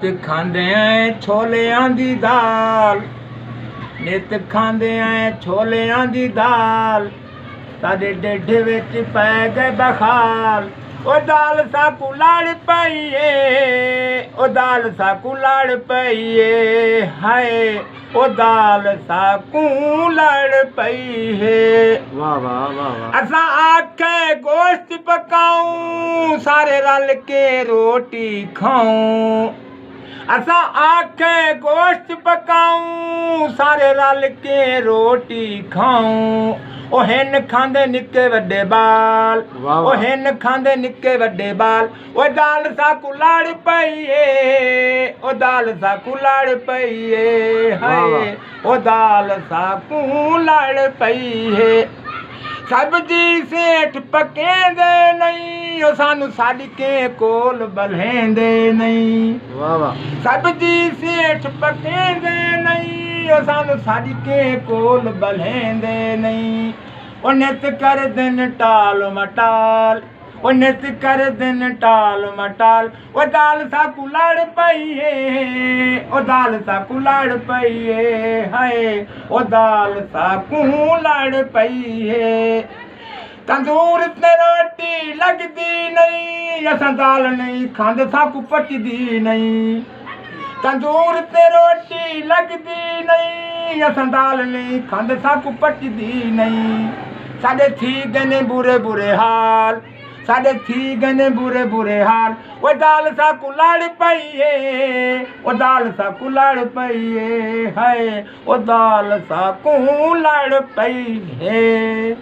नित खांदे हैं छोलियां दी दाल, नित खांदे हैं छोलियां दी दाल, साडे ढिड विच पै गए बखाल। ओ दाल साकू लड़ पईए, ओ दाल साकू लड़ पईए, हाय ओ दाल साकू लड़ पई है। वाह वाह वाह वाह। असा आखे गोश्त पकाऊं, सारे रल के रोटी खाऊं। असा आखे गोश्त पकाऊं, सारे रल के रोटी खाऊं। ओ हिन खांदे निक्के वड्डे बाल, ओ हिन खांदे निक्के वड्डे बाल। ओ दाल साकू लड़ पईए, ओ दाल साकू लड़ पईए, हाय ओ दाल साकू लड़ पई है। सब्जी सेठ पकेंदे नहीं, ओ सानू सदके कोल बल्हेंदे नहीं। वाह वाह। सब्जी सेठ पकेंदे नहीं, ओ सानू सदके कोल बल्हेंदे नहीं। ओ नित कर दिन टाल मटाल, ओ नित कर दिन टाल मटाल। ओ दाल साकू लड़ पईए, ओ दाल साकू लड़ पईए, हाय ओ दाल साकू लड़ पई है। तंदूर ते रोटी लगदी नहीं, असां दाल नहीं खांदे साकू पचदी नहीं। तंदूर ते रोटी लगदी नहीं, असां दाल नहीं खांदे साकू पचदी नहीं। साडे थी गए ने बुरे बुरे हाल, साडे थी गए ने बुरे बुरे हाल। ओ दाल साकू लड़ पईए, ओ दाल साकू लड़ पईए, हाय ओ दाल साकू लड़ पई है।